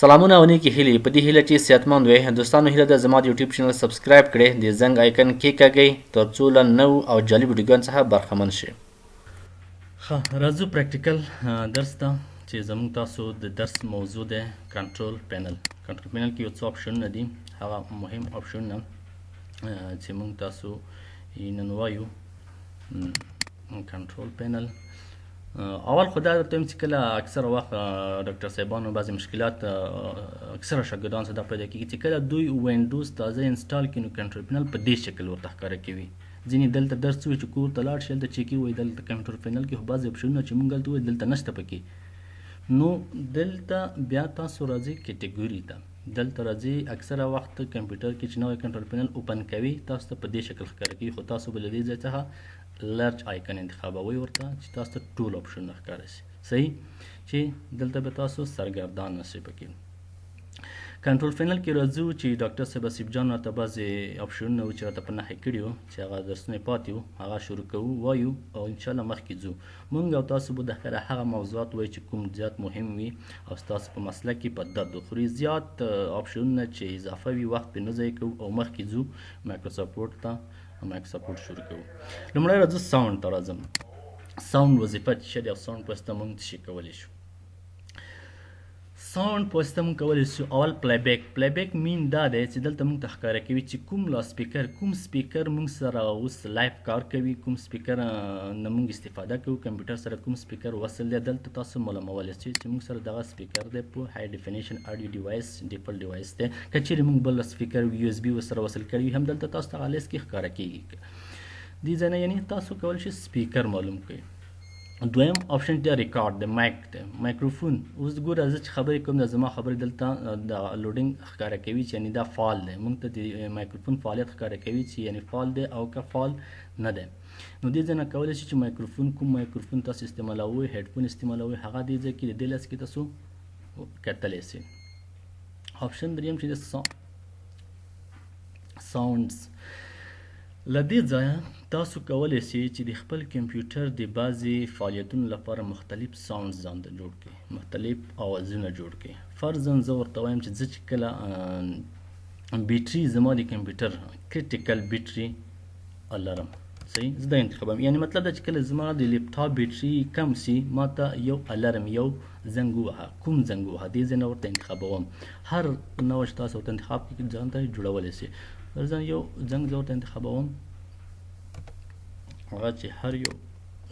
سلامونه او نیکی هیلې په دې هیله چې صحتمند وئ. دوستانو هیله ده زما د یوټیوب چینل سبسکرایب کړئ، د زنګ آیکن کېکاږئ ترڅو له نوو او جالب ویډیوګانو څخه برخمن شئ. ښه راځو پریکټیکل درس ته چې زموږ تاسو د درس موضوع ده کنټرول پینل. کنټرول پینل کې یو څو آپشنونه دي، هغه مهم آپشنونه چې موږ تاسو یې نن وایو. کنټرول پینل اول خو دا درته وایم چې کله اکثره وخت ډاکټر صاحبانو بعضې مشکلات اکثره شاګردانو سره دا پیدا کېږي چې کله دوی وینډوز تازه انسټال کړي نو کنټرول پینل په دې شکل ورته ښکاره کوي. ځینې دلته درس وایي چې کور ته لاړ شي هلته چیک وایي دلته کنټرول پینل کې خو بعضې اپشنونه چې موږ هلته وایي دلته نشته پکې. نو دلته بیا تاسو راځئ کیټګوري ته، دلته راځئ اکثره وخت کمپیوټر کې چې نوی کنټرول پینل اوپن کوي تاسو ته په دې شکل ښکاره کوي، خو تاسو به له دې ځای څخه لرج آیکن انتخابوي ورته چې تاسو ته ټول آپشنونه ښکاره شي. صحیح چې دلته به تاسو سرګردان نشئ پکې. کنټرول پینل کې راځو چې ډاکټر صاحب اسیب جان راته بعضې آپشنونه وو چې راته په نښې کړي وو چې هغه درسونه یې پاتې وو، هغه شروع کوو وایو او انشاءالله مخکې ځو. مونږ او تاسو به د خیره هغه موضوعات وایو چې کوم زیات مهم وي او ستاسو په مسله کې په درد وخوري. زیات آپشنونه چې اضافه وي وخت پرې نه ضایع کوو او مخکې ځو مایکروساپورټ ته. مایکروساپورټ شروع کوو. لومړی راځو ساوند ته راځم. ساوند وظیفه چې دی او ساوند په واسطه مونږ څه شي کولی شو. ساوند په واسطه مونږ کولی شو اول پلی بیک مین دا دی چې دلته مونږ ته ښکاره کوي چې کوم کوم سپیکر مونږ سره اوس لایف کار کوي، کوم سپیکر نه مونږ استفاده کوو، کمپیوټر سره کوم سپیکر وصل دی. دلته تاسو معلومولی شئ چې مونږ سره دغه سپیکر دی په های ډیفینیشن اډیو ډیوایس ډیفالټ ډیوایس دی. که چیرې مونږ بل سپیکر یو اس بي ورسره وصل کړی وي هم دلته تاسو ته هغه لیست کې ښکاره کېږي. دې ځای نه یعنې تاسو کولی شئ سپیکر معلوم کړئ. دویم آپشن دی ریکارډ دی، مایک دی، مایکروفون. اوس ګوره زه چې خبرې کوم دا زما خبرې دلته د لوډینګ ښکاره کوي چې یعنې دا فعال دی. موږ ته د مایکروفون فعالیت ښکاره کوي چې یعنې فعال دی او که فعال نه دی. نو دې ځای نه کولی شئ چې مایکروفون کوم مایکروفون تاسو استعمالوئ، هیډفون استعمالوئ، هغه دې ځای کې د دې لاس کې تاسو کتلی شئ. آپشن دریم چې دی ساوندز. له دې ځایه تاسو کولی شئ چې د خپل کمپیوټر د بعضې فعالیتونو لپاره مختلف ساوندز ځان ته جوړ کړئ، مختلف اوازونه جوړ کړئ. فرضاً زه ورته وایم چې زه چې کله بیټري زما د کمپیوټر کریټیکل بیټري لرم، صحیح، زه دا انتخابوم. یعنې مطلب دا چې کله زما د لیپټاپ بیټري کم شي ما ته یو الارم، یو زنګ ووهه. کوم زنګ ووهه دې ځای نه ورته انتخابوم. هر نوع چې تاسو ورته انتخاب کړئ ځان ته جوړولی شئ. فرضاً یو زنګ زه ورته انتخابوم، هغه چې هر یو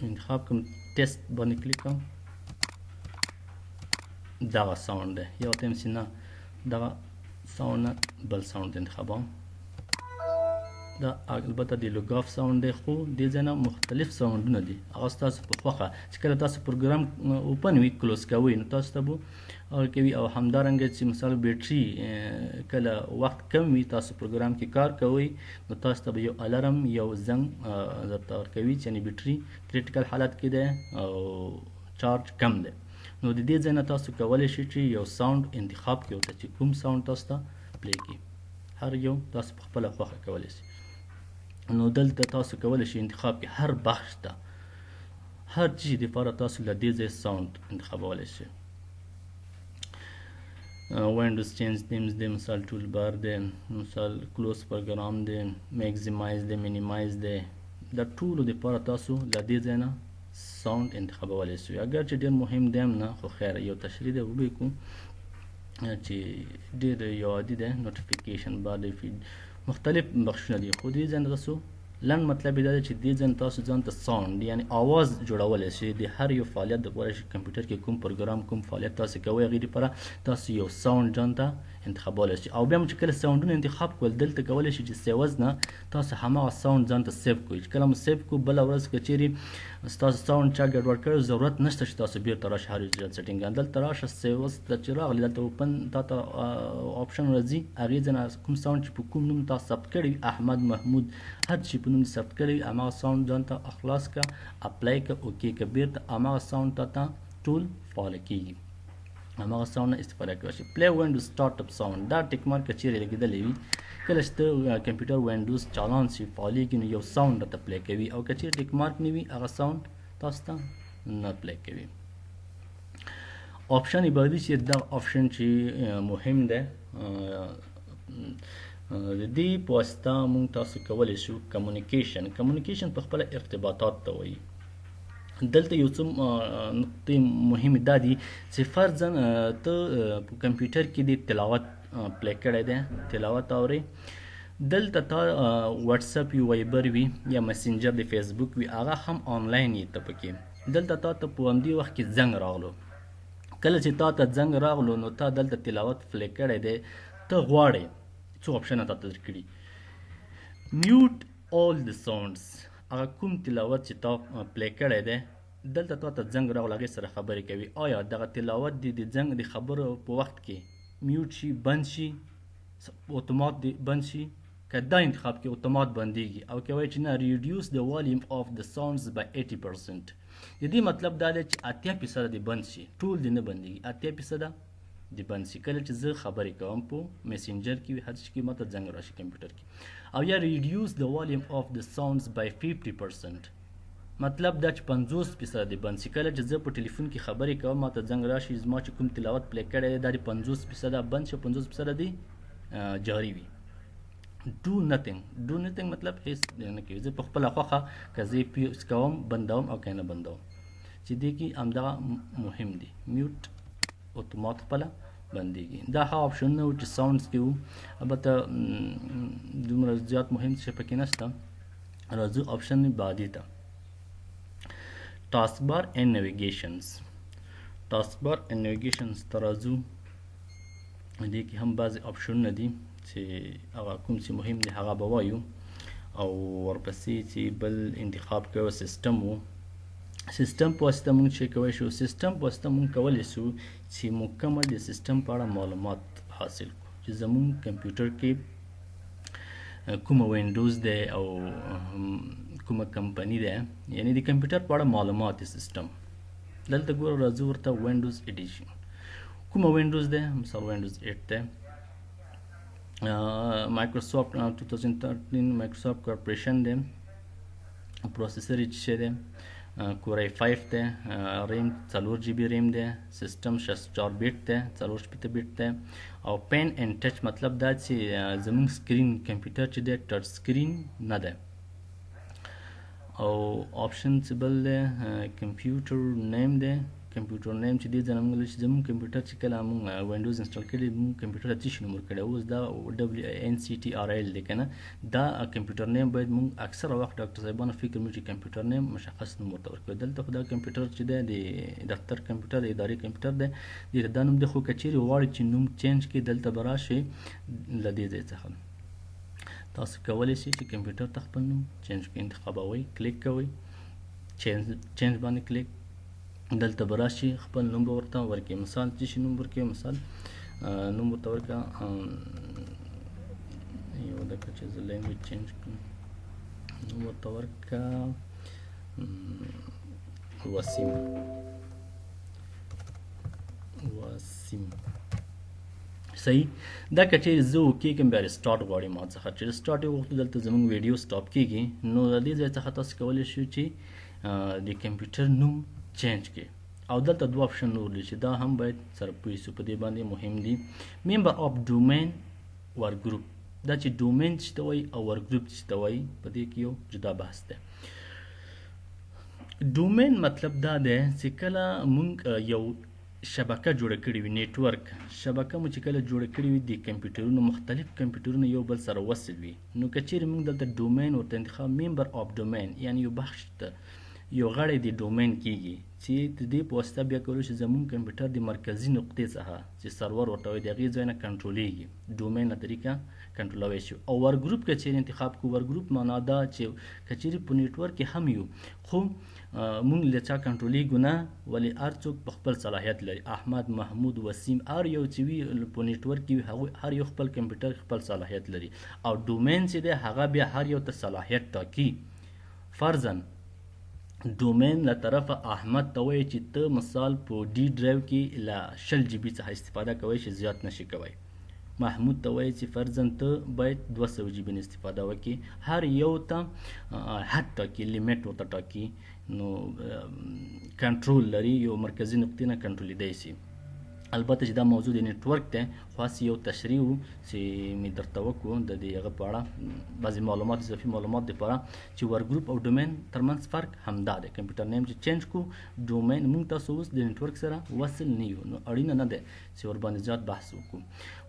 انتخاب کوم ټیسټ باندې کلیک کوم دغه ساوند دی. یا ورته وایم چې نه دغه ساوند نه بل ساوند انتخابوم. دا البته د لوګ آف ساوند دی خو دې ځای نه مختلف ساوندونه دي، هغه ستاسو په خوښه چې کله تاسو پروګرام اوپن وي کلوز کوئ نو تاسو ته به هغه کوي. او همدارنګه چې مثال بیټري کله وخت کم وي تاسو پروګرام کې کار کوئ نو تاسو ته به یو الارم یو زنګ درته ورکوي چې یعنې بیټري کریټیکل حالت کې دی او چارج کم دی. نو د دې ځای نه تاسو کولی شئ چې یو ساوند انتخاب کړئ ورته چې کوم ساوند تاسو ته پلی کړي. هر یو تاسو په خپله خوښه کولی شئ. نو دلته تاسو کولی شئ انتخاب کې هر بخش ته هر چیز دپاره تاسو له دې ځای ساوند انتخابولی شئ. وینډوز چینج نیمز دی، مثال ټول بار دی، مثال کلوز پروګرام دی، میکزیمایز دی، مینیمایز دی. دا ټولو دپاره تاسو له دې ځای نه ساوند انتخابولی شئ. اگر چې ډېر مهم دی هم نه خو خیر یو تشریح دی وبې کوو چې ډېر یو عادي دی. نوټیفیکیشن بار دی، مختلف بخشونه دي خو دې ځای نه تاسو لنډ مطلب یې دا دی چې دې ځای نه تاسو ځان ته ساوند یعنې آواز جوړولی شئ د هر یو فعالیت دپاره چې کمپیوټر کې کوم پروګرام کوم فعالیت تاسو کوئ هغې دپاره تاسو یو ساوند ځان ته انتخابولی شئ. او بیا هم چې کله ساوندونه انتخاب کول دلته کولی شئ چې سیوز نه تاسو هماغه ساوند ځان ته سیو کړئ. چې کله مو سیو کړو بله ورځ که چیرې ستاسو ساوند چا ګډوډ کړی ضرورت نشته چې تاسو بیرته راشئ هر یو سیټینګ دلته راشه سیوز ته چې راغلي دلته اوپن تا ته آپشن راځي هغې ځای نه کوم ساوند چې په کوم نوم تاسو ثبت کړی وي احمد محمود هر چې په نوم ثبت کړی وي هماغه ساوند ځان ته خلاص کړه اپلای کړه اوکې کړه بیرته هماغه ساوند تا ته ټول فعاله کېږي. هماغه ساوند نه استفاده کولی شئ. پلی وینډوز سټارټ اپ ساوند دا ټیک مارک که چیرې لګېدلی وي کله چې ته کمپیوټر وینډوز چالان شي فعالېږي نو یو ساوند راته پلی کوي او که چیرې ټیک مارک نه وي هغه ساوند تاسو ته نه پلی کوي. آپشن بعدی چې دا آپشن چې مهم ده د دې په واسطه موږ تاسو کولی شو کمیونیکیشن په خپله ارتباطات ته وایي. دلته یو څه نقطې مهمې دا دي چې فرضاً ته په کمپیوټر کې د تلاوت پلی کړی دی، تلاوت اورې، دلته تا واتساپ وي، وایبر وي یا مسنجر د فیسبوک وي، هغه هم آنلاین یې ته پکې. دلته تا ته په همدې وخت کې زنګ راغلو، کله چې تا ته زنګ راغلو نو تا دلته تلاوت پلی کړی دی، ته غواړې څو آپشنه تا ته درکړي. میوټ آل د ساوندز، هغه کوم تلاوت چې تا پلی کړی دی دلته تا ته زنګ راغلو، هغې سره خبرې کوي. آیا دغه تلاوت د زنګ د خبرو په وخت کې میوټ شي، بند شي، اتومات بند شي؟ که دا انتخاب کې اتومات بندیږي، او که وایي چې نه ریډیوس د والیوم آف د ساوندز بای 80%، د دې مطلب دا دی چې 80% دې بند شي، ټول دې نه بندیږي، 80% دې بند شي. کله چې زه خبرې کوم په میسنجر کې وي، هر څه کې ماته زنګ راشي کمپیوټر کې. او یا ریډیوس د والیوم آف د ساوندز بای 50%، مطلب دا چې 50% دې بند شي. کله چې زه په ټلیفون کې خبرې کوم ماته زنګ راشي، زما چې کوم تلاوت پلی کړی دی دا د 50% بند شي، 50% دې جاری وي. do nothing مطلب هیڅ نه کوي. زه په خپله خوښه که زه پیوز کوم بندوم او که نه بندوم، چې دې کې همدغه مهم دي. میوټ اتومات خپله بندیږي. دا هغه آپشنونه وو چې ساوندز کې وو، البته دومره زیات مهم څه پکې نشته. راځو آپشن بعدي ته، ټاسک بار اینډ نیویګیشنز. ټاسک بار اینډ نیویګیشنز ته راځو. دې کې هم بعضې آپشنونه دي چې هغه کوم چې مهم دی هغه به وایو، او ورپسې چې بل انتخاب کوو سیسټم وو. سیسټم په واسطه مونږ چې کولی شو، سیسټم په واسطه مونږ کولی شو چې مکمل د سیسټم په اړه معلومات حاصل کړو، چې زمونږ کمپیوټر کې کومه وینډوز دی او کومه کمپنی ده، یعنی د کمپیوټر په اړه معلومات د سیسټم. دلته ګوره راځو ورته وینډوز ایډیشن، کومه وینډوز ده، مثال وینډوز 8 ده، مایکروسافټ 2013 مایکروسافټ کارپوریشن ده، پروسیسر یې څه ده، کورای 5 ده، ریم 4 جی بی ریم ده، سیسټم 64 بیت ده، 64 بیت ده، او پین اینډ ټچ مطلب دا چې زموږ سکرین کمپیوټر چې ده ټچ سکرین نه ده. او آپشن چې بل ده کمپیوټر نیم ده، کمپیوټر نیم چې دې ځای نه موږ چې زموږ کمپیوټر چې کله موږ وینډوز انسټال کړی موږ کمپیوټر ته څه شي نوم ورکړی، اوس دا WINCTRL دی که نه، دا کمپیوټر نیم باید موږ اکثره وخت ډاکټر صاحبانو فکر موږ چې کمپیوټر نیم مشخص نوم ورته ورکوي. دلته خو دا کمپیوټر چې دی د دفتر کمپیوټر د ادارې کمپیوټر دی، دې ته دا نوم دی. خو که چیرې غواړئ چې نوم چینج کړئ دلته به راشئ له دې ځای څخه تاسو کولی شئ چې کمپیوټر ته خپل نوم چینج کړئ، انتخابوئ، کلیک کوئ، چینج باندې کلیک، دلته به راشي خپل نوم به ورته ورکړي. مثال چې شي نوم ورکړي، مثال نوم ورته ورکړه یو دقیقه چې زه لینګویج چینج کړم، نوم ورته ورکړه وسیم. صحیح. دا که چیرې زه اوکې کوم بیا رسټارټ غواړي ما څخه، چې رسټارټ یې وغوښتو دلته زموږ ویډیو سټاپ کېږي، نو د دې ځای څخه تاسو کولی شو چې د کمپیوټر نوم چینج کړي. او دلته دوه آپشن نور دي چې دا هم باید سره پوه شو، په دې باندې مهم دي. ممبر آف ډومین ور ګروپ، دا چې ډومین چې ته وایي او ور ګروپ چې ته وایي په دې کې یو جدا بحث دی. ډومین مطلب دا دی چې کله مونږ یو شبکه جوړه کړې وي، نیټورک شبکه مو چې کله جوړه کړې وي د کمپیوټرونو، مختلف کمپیوټرونه یو بل سره وصل وي، نو که چیرې مونږ دلته ډومین ورته انتخاب ممبر آف ډومین، یعنی یو بخش ته یو غړی د ډومین کېږي چې د دې په واسطه بیا کولی شي زموږ کمپیوټر د مرکزي نقطې څخه چې سرور ورته وایي د هغې ځای نه کنټرولېږي، ډومین له طریقه کنټرولوی شي. او ور ګروپ که چیرې انتخاب کړو، ور ګروپ معنا دا چې که چیرې په نیټورک کې هم یو خو مونږ له چا کنټرولېږو نه، ولې هر څوک په خپل صلاحیت لري. احمد، محمود، وسیم، هر یو چې وي په نیټورک کې هغوی هر یو خپل کمپیوټر خپل صلاحیت لري. او ډومین چې دی هغه بیا هر یو ته صلاحیت ټاکي. فرضاً ډومین له طرفه احمد ته وایي چې ته مثال په ډي ډرایو کې له 20 GB څخه استفاده کوئ چې زیات نشي کوئ. محمود ته وایي چې فرضاً ته باید 200 GB نه استفاده وکړي. هر یو ته حد ټاکي، لیمیټ ورته ټاکي، نو کنټرول لري، یو مرکزي نقطې نه کنټرولېدی شي. البته چې دا موضوع د نیټورک دی خو هسې یو تشریح و چې مې درته وکړو د دې هغه په اړه بعضې معلومات اضافي معلومات دپاره چې ور ګروپ او ډومین ترمنځ فرق همدا دی کمپیوټر نیم چې چینج کړو ډومین موږ تاسو اوس د نیټورک سره وصل نه یو نو اړینه نه ده چې ورباندې زیات بحث وکړو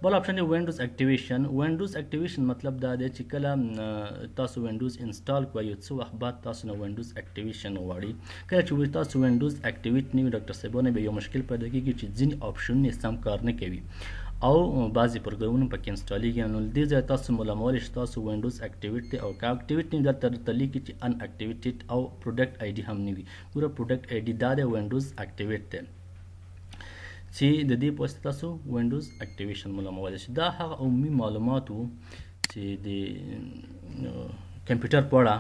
بل اپشن دی وینډوز اکټیویشن وینډوز اکټیویشن مطلب دا دی چې کله تاسو وینډوز انسټال کوئ یو څه وخت بعد تاسو نه وینډوز اکټیویشن غواړي کله چې تاسو وینډوز اکټیویټ نه وي ډاکټر صاحبانو به یو مشکل پیدا کېږي چې ځینې آپشنونه سم کار نه کوي او بعضې پروګرامونه پکې انسټالیږي نو دې ځای تاسو معلومولی شئ تاسو وینډوز اکټیویټ دی او که اکټیویټ نه وي دلته درته لیکي چې ان اکټیویټډ او پروډکټ آی ډي هم نه وي ګوره پروډکټ آی ډي دا دی وینډوز اکټیویټ دی چې د دې په واسطه تاسو وینډوز اکټیویشن معلومولی شئ دا هغه عمومي معلومات وو چې د کمپیوټر په اړه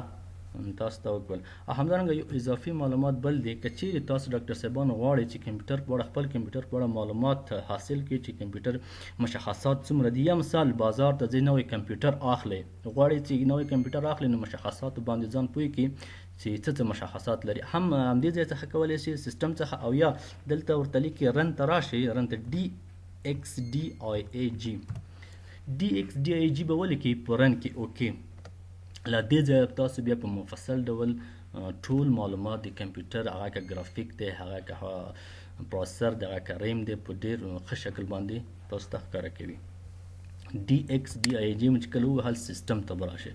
تاسو ته وکړل او همدارنګه یو اضافي معلومات بل دی که چیرې تاسو ډاکټر صاحبان غواړئ چې کمپیوټر په اړه خپل کمپیوټر په اړه معلومات حاصل کړئ چې کمپیوټر مشخصات څومره دي یا مثال بازار ته ځئ نوی کمپیوټر اخلئ غواړئ چې نوی کمپیوټر اخلئ نو مشخصاتو باندې ځان پوه کړئ چې څه مشخصات لري هم همدې ځای څخه کولی شئ سیسټم څخه او یا دلته ورته لیکي رن ته راشئ رن ته ډي ایکس ډي آی ای جي ډي ایکس ډي آی جي به ولیکئ په رن کې اوکې له دې ځایه تاسو بیا په مفصل ډول ټول معلومات د کمپیوټر هغه که ګرافیک دی هغه که پروسسر دی هغه که ریم دی په ډېر ښه شکل باندې تاسو ته ښکاره کوي ډي ایکس ډي آی جي چې کله ووهل سیسټم ته به راشئ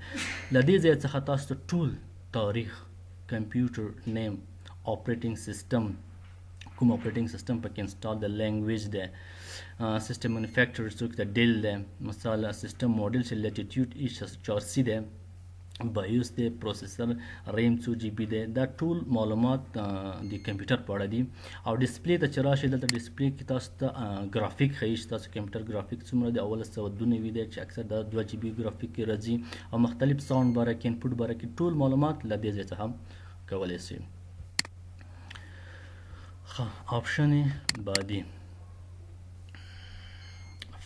له دې ځای څخه تاسو ته ټول تاریخ کمپیوټر نیم اپریټینګ سیسټم کوم اپریټینګ سیسټم پکې انسټال د لینګویج دی سیسټم مینوفیکچرر څوک دی ډیل دی مثال سیسټم موډل چې لیټیټیوډ ایچ 84 دی بایوس دی پروسیسر ریم 2 جی بی دی دا ټول معلومات د کمپیوټر په اړه دي او ډسپلی ته چې راشئ دلته ډسپلی کې تاسو ته ګرافیک ښیي چې تاسو کمپیوټر ګرافیک څومره دی 1992 دی چې اکثر دا 2 جی بی ګرافیک کې راځي او مختلف ساوند باره کې انپوټ باره کې ټول معلومات له دې ځای څخه کولی شئ آپشن بعدي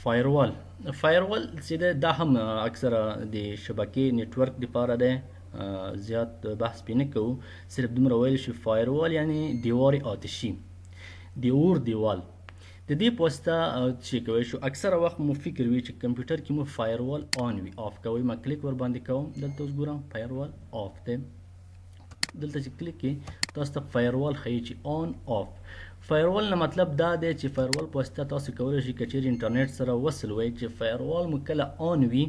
فایروال چې دا هم اکثره د شبکې نیټورک دپاره دی زیات بحث پې نه کوو صرف دومره ویلی شي فایروال یعنی دیوار آتشي د اور دیوال د دې په واسطه چې کوی شو اکثره وخت مو فکر وي چې کمپیوټر کې مو فایروال آن وي آف کوئ ما کلیک ور باندې کوم دلته اوس ګورم فایروال آف دی دلته چې کلیک کې تاسو ته فایروال ښیي چې آن آف فایروال نه مطلب دا دی چې فایروال په واسطه تاسو کولی شئ که چیرې انټرنیټ سره وصل وئ چې فایروال مو کله آن وي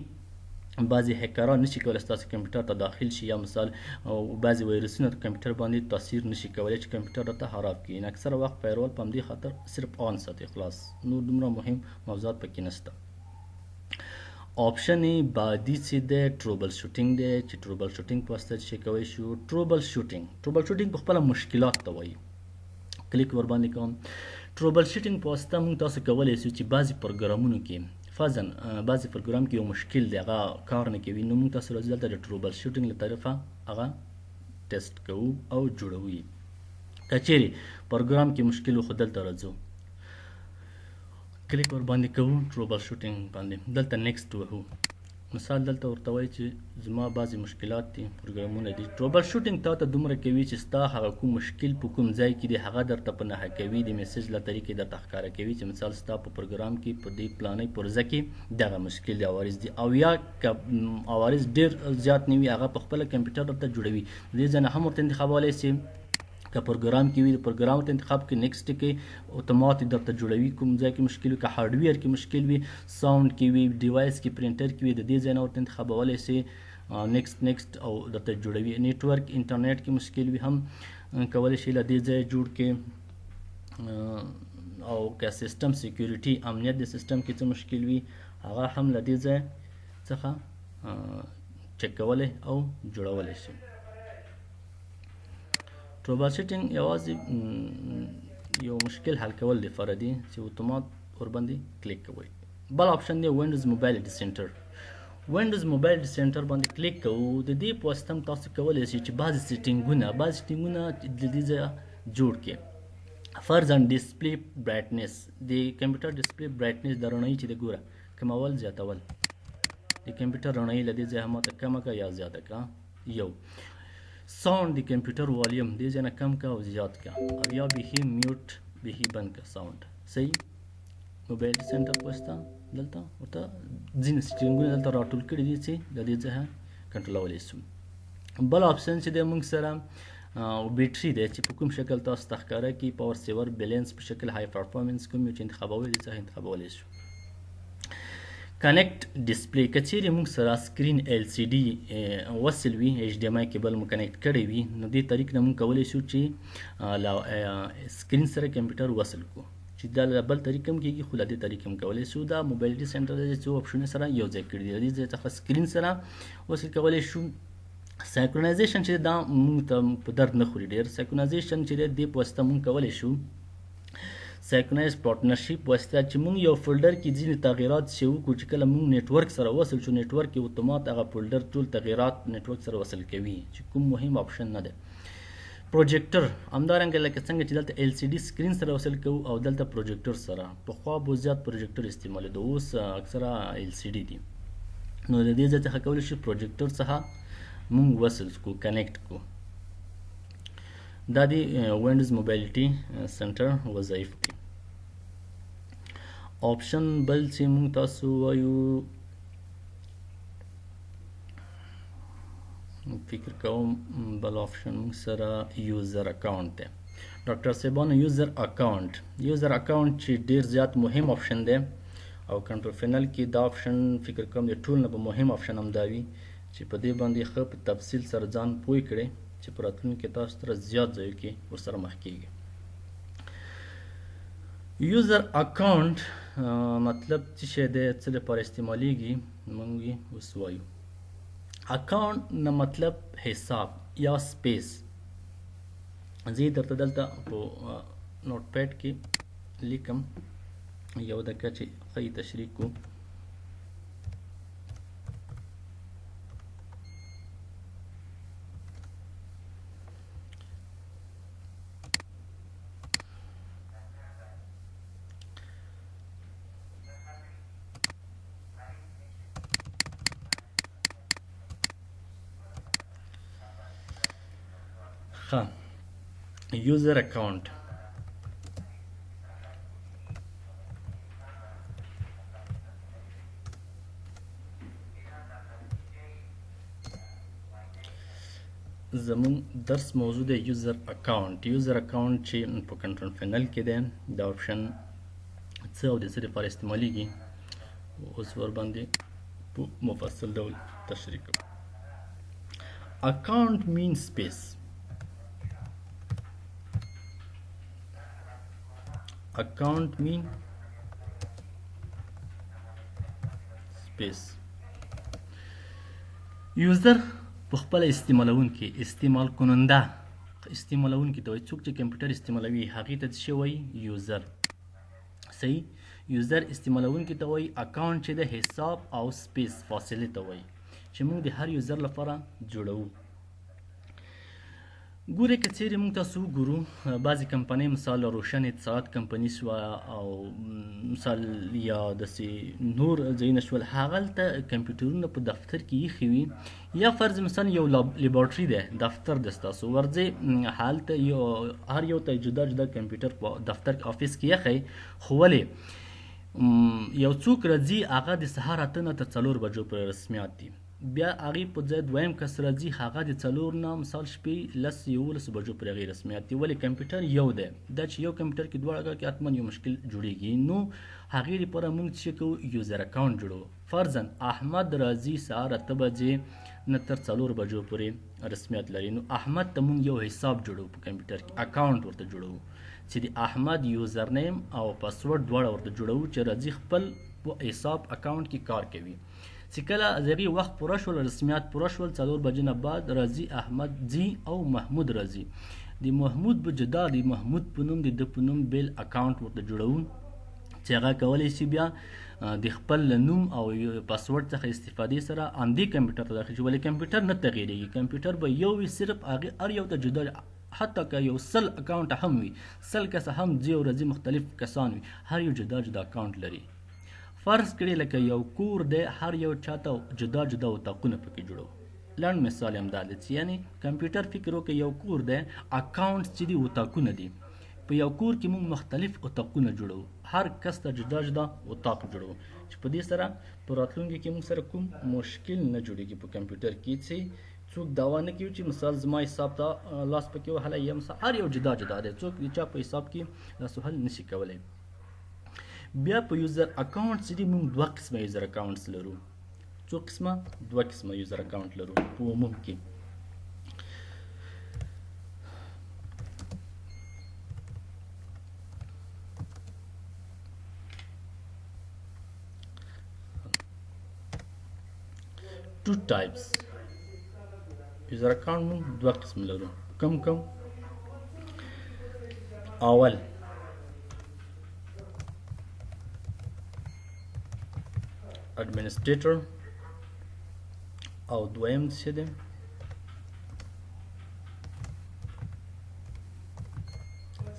بعضې هیکران نشي کولی ستاسو کمپیوټر ته داخل شي یا مثال بعضې وایرسونه کمپیوټر باندې تاثیر نشي کولی چې کمپیوټر راته خراب کړي اکثره وخت فایروال په همدې خاطر صرف آن ساتي خلاص نور دومره مهم موضوعات پکې نشته آپشن بعدي چې دی ټروبل شوټینګ دی چې ټروبل شوټینګ په واسطه چې کوی شو ټروبل شوټینګ په خپله مشکلات ته وایي کلیک ور باندې کوم ټروبل شوټینګ په واسطه موږ تاسو کولی شو چې بعضې پروګرامونو کې فرضاً بعضې پروګرام کې یو مشکل دی هغه کار نه کوي نو موږ تاسو راځو دلته د ټروبل شوټینګ له طرفه هغه ټیسټ کوو او جوړوو یې که چیرې پروګرام کې مشکل و خو دلته راځو کلیک ور باندې کوو ټروبل شوټینګ باندې دلته نیکسټ وهو مثال دلته ورته وایي چې زما بعضې مشکلات دي پروګرامونه دي ټروبل شوټینګ تا ته دومره کوي چې ستا هغه کوم مشکل په کوم ځای کې دی هغه درته په نښه کوي د میسج له طریقې درته ښکاره کوي چې مثال ستا په پروګرام کې په دې پلانۍ پرزه کې دغه مشکل دی عوارض دي او یا که عوارض ډېر زیات نه وي هغه په خپله کمپیوټر درته جوړوي دې ځای نه هم ورته انتخابولی شي که پروګرام کې وي د پروګرام ورته انتخاب کې نیکسټ کې اتوماتیک درته جوړوي کوم ځای کې مشکل وي که هارډویر کې مشکل وي ساوند کې وي ډیوایس کې پرنټر کې وي د دې ځای نه ورته انتخابولی شي نیکسټ او درته جوړوي نیټورک انټرنیټ کې مشکل وي هم کولی شي له دې ځای جوړ کې او که سیسټم سیکیورټي امنیت د سیسټم کې څه مشکل وي هغه هم له دې ځای څخه چک کولی او جوړولی شي ټروبل شوټینګ یوازې یو مشکل حل کول دپاره دی چې اتومات ورباندې کلیک کوئ بل آپشن دی وینډوز موبایل ډیسنټر وینډوز موبایل ډیسنټر باندې کلیک کوو د دې په واسطه هم تاسو کولی شئ چې بعضې سیټینګونه د دې ځایه جوړ کړئ فرضاً ډسپلی برایټنس د کمپیوټر ډسپلی برایټنس د رڼایي چې د ګوره کمول زیاتول د کمپیوټر رڼایي له دې ځایه ماته کمه کړه یا زیاته کړه یو ساوند د کمپیوټر والیم دې ځای نه کم کا او زیات کا او یا بیخي میوټ بیخي بند کا ساوند صحیح موبایل سنټر په واسطه دلته ورته ځینې سټرینګونه دلته راټول کړي دي چې د دې څخه کنټرولولی شو. بل آپشن چې دی موږ سره بیټري دی چې په کوم شکل تاسو ته ښکاره کړي پاور سیور بیلنس په شکل های پرفارمنس کوم یو چې انتخابوي دې څخه انتخابولی شو. کنیکټ ډسپلی که چیرې موږ سره سکرین ایل سی ډي وصل وي ایچ ډي ایم آی کیبل مو کنیکټ کړی وي نو دې طریق نه موږ کولی شو چې سکرین سره کمپیوټر وصل کړو چې دا بل طریق هم کېږي خو له دې طریق هم کولی شو. دا موبایلټي سنټر دی څو اپشنونه سره یو ځای کړي دي د دې ځای څخه سکرین سره وصل کولی شو. سایکرونایزیشن چې دا موږ ته په درد نه خوري ډېر. سایکرونایزیشن چې دی دې په واسطه موږ کولی شو سایکرونایز پارټنرشپ واسطه چې موږ یو فولډر کې ځینې تغییرات چې وکړو چې کله موږ نیټورک سره وصل شو نیټورک یې اتومات هغه فولډر ټول تغییرات نیټورک سره وصل کوي چې کوم مهم اپشن نه دی. پروجیکټر همدارنګه لکه څنګه چې دلته ایل سی ډي سکرین سره وصل کوو او دلته پروجیکټر سره پخوا به زیات پروجیکټر استعمالېده اوس اکثره ایل سی ډي دي نو د دې ځای څخه کولی شو پروجیکټر څخه موږ وصل کړو کنیکټ کړو. دا د وینډوز موبایلټي سنټر وظایف دي. آپشن بل چې موږ تاسو وایو فکر کوم بل آپشن موږ سره یوزر اکاونټ دی. ډاکټر صاحبانو یوزر اکاونټ چې ډیر زیات مهم آپشن دی او کنټرول پینل کې دا آپشن فکر کوم د ټول نه به مهم آپشن هم دا وي چې په دې باندې ښه په تفصیل سره ځان پوه کړئ چې په راتلونکي کې تاسو سره زیات ځایو کې ورسره مخ کیږي. یوزر اکاونټ مطلب څه شی دی څه لپاره استعمالیږي موږ یې اوس وایو. اکاونټ نه مطلب حساب یا سپیس. زه درته دلته په نوٹ پیډ کې لیکم یو دقیقه چې ښه تشریح کو. یوزر اکاونټ زمون درس موضوع دی یوزر اکاونټ چې په کنټرول پینل کې دی دا آپشن څه او د څه لپاره استعمالیږي اوس ورباندې په مفصل ډول تشریح کوم. اکاونټ مین سپیس. اکاونټ مین سپیس. یوزر په خپل استعمالونکي استعمال کننده استعمالونکي ته وایي څوک چې کمپیوټر استعمالوي هغې ته څه وایي یوزر. صحیح یوزر استعمالونکي ته وایي. اکاونټ چې د حساب او سپیس فاصلې ته وایي چې موږ د هر یوزر لپاره جوړوو. ګورئ که چیرې موږ تاسو وګورو بعضې کمپنۍ مثال روشن اتصالات کمپني شوه او مثال یا داسې نور ځایونه شول هغلته کمپیوټرونه په دفتر کې ایښي وي یا فرض مثال یو لیبارټري دی دفتر دی ستاسو ورځئ هلته هر یو ته جدا جدا کمپیوټر په دفتر افیس کې ایښی خو ولې یو څوک راځي هغه د سهار 8 نه تر 4 بجو پورې رسمیات دي بیا هغې په ځای دویم کس راځي هغه د 4 نه مثال شپې 10-11 بجو پورې هغې رسمیات دي ولې کمپیوټر یو دی دا چې یو کمپیوټر کې دواړه کې حتما یو مشکل جوړیږي نو هغې لپاره موږ څه کوو یوزر اکاونټ جوړوو. فرضاً احمد راځي سهار 8 بجې نه تر 4 بجو پورې رسمیت لري نو احمد ته موږ یو حساب جوړوو په کمپیوټر کې اکاونټ ورته جوړوو چې د احمد یوزر نیم او پاسورډ دواړه ورته جوړوو چې راځي خپل په حساب اکاونټ کې کار کوي چې کله د هغې وخت پوره شول رسمیات پوره شول 4 بجې نه بعد راځي احمد ځي او محمود راځي د محمود به جدا د محمود په نوم د ده په نوم بیل اکاونټ ورته جوړوو چې هغه کولی شي بیا د خپل نوم او پاسورډ څخه استفادې سره همدې کمپیوټر ته داخل شي ولې کمپیوټر نه تغییرېږي کمپیوټر به یو وي صرف هغې هر یو ته جدا حتی که یو 100 اکاونټ هم وي 100 کسه هم ځي او راځي مختلف کسان وي هر یو جدا جدا اکاونټ لري. فرض کړئ لکه یو کور دی هر یو چاته جدا جدا اتاقونه پکې جوړو. لنډ مثال هم دا دی چې یعنې کمپیوټر فکر وکړئ یو کور دی اکاونټ چې دي اتاقونه دي په یو کور کې موږ مختلف اتاقونه جوړو هر کس ته جدا جدا اتاق جوړو چې په دې سره په راتلونکي کې موږ سره کوم مشکل نه جوړیږي په کمپیوټر کې چې څوک دعوا نه کوي چې مثال زما حساب ته لاس پکې وهلی یا مثال هر یو جدا جدا دی څوک د چا په حساب کې لاس وهل نشي کولی. بیا په یوزر اکاونټ چې دي موږ دوه قسمه یوزر اکاونټس لرو. څو قسمه؟ دوه قسمه یوزر اکاونټ لرو په عموم کې. two types user account موږ دوه قسم لرو. کم اول administrator او دویم څه دی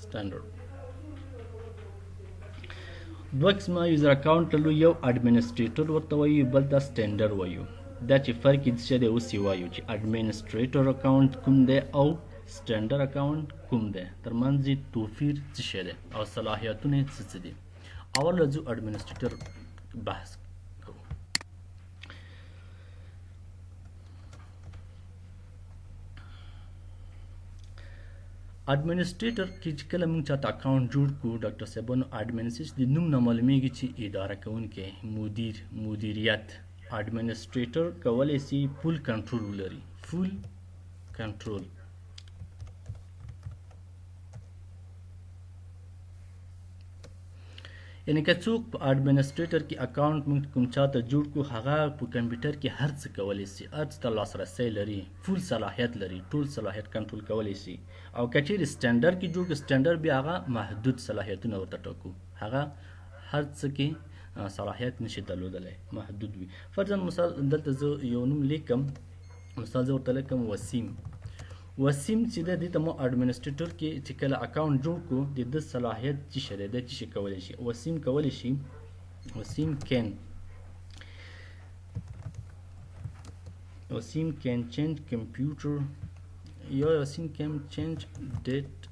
standard. دوه قسمه یوزر اکاونټ لرو. یو administrator ورته وایو بل دا standard وایو. دا چې فرق یې څه دی اوس یې وایو چې administrator اکاونټ کوم دی او standard اکاونټ کوم دی، ترمنځ یې توپیر څه شی دی او صلاحیتونه یې څه دي. اول راځو administrator بحث کوو. administrator کې چې کله موږ چاته اکاونټ جوړ کړو ډاکټر صاحبانو administrator د نوم نه معلومیږي چې اداره کوونکی، مدیریت. administrator کولی شي فول کنټرول ولري. فول کنټرول یعنی که څوک په administrator کې اکاونټ موږ کوم چاته جوړ کړو هغه په کمپیوټر کې هر څه کولی شي، هر څه ته لاسرسی لري، فول صلاحیت لري، ټول صلاحیت کنټرول کولی شي. او که چیرې سټنډرډ کې جوړ کړو سټنډرډ بیا هغه محدود صلاحیتونه ورته ټاکو، هغه هر څه کې صلاحیت نشي درلودلی، محدود وي. فرضاً مثال دلته زه یو نوم لیکم، مثال زه ورته لیکم وسیم. وسیم چې دی دې ته مو administrator کې چې کله اکاونټ جوړ کړو د ده صلاحیت څه شی دی، دی څه شي کولی شي. وسیم کولی شي وسیم can change computer یا وسیم can change date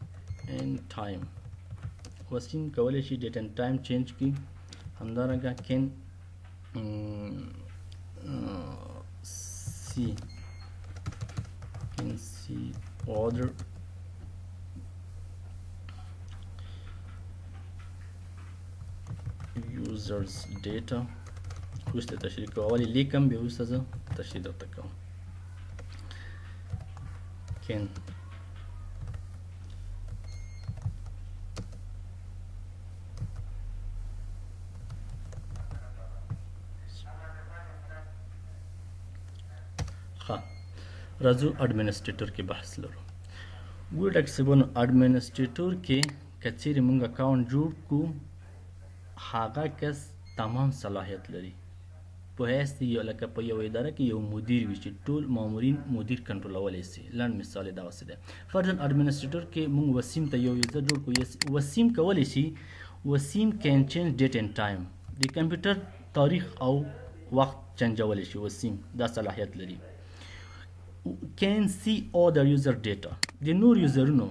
and time. وسیم کولی شي date and time change کړي. همدارنګه can see other users data. وروسته تشریح کوم، اول یې لیکم بیا وروسته زه تشریح درته کوم. can راځو administrator کې بحث لرو. ګوره ډاکټر صاحبانو administrator کې که چیرې موږ اکاونټ جوړ کړو هغه کس تمام صلاحیت لري. په حیث یو لکه په یو اداره کې یو مدیر وي چې ټول مامورین مدیر کنټرولولی شي. لنډ مثال یې دغسې دی. فرضاً administrator کې موږ وسیم ته یو یوزر جوړ کړو. وسیم کولی شي وسیم can change date and time. د کمپیوټر تاریخ او وخت چینجولی شي. وسیم دا صلاحیت لري. can see other user data. د نور یوزرونو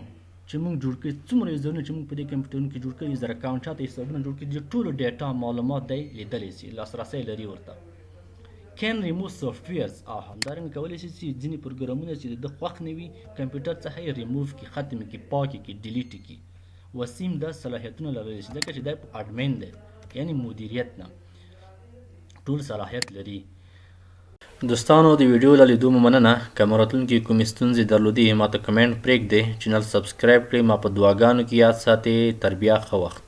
چې موږ جوړ کړي، څومره یوزرونه چې موږ په دې کمپیوټرونو کې جوړ کړي، یوزر اکاونټ چاته حسابونه جوړ کړي، د ټولو ډیټا معلومات دی لیدلی شي، لاسرسی لري ورته. can remove softwares. همدارنګه کولی شي چې ځینې پروګرامونه چې د ده خوښ نه وي کمپیوټر څخه یې ریموو کړي، ختم کړي، پاک کړي، ډیلیټ کړي. وسیم دا صلاحیتونه لرلی شي ځکه چې دی په اډمین دی، یعنې مدیریت نه ټول صلاحیت لري. دوستانو د ویډیو له لیدو مو مننه. که مو راتلونکي کومې ستونزې درلودې ما ته کمنټ پرېږدئ. چینل سبسکرایب کړئ. ما په دعاګانو کې یاد ساتئ. تر بیا ښه وخت.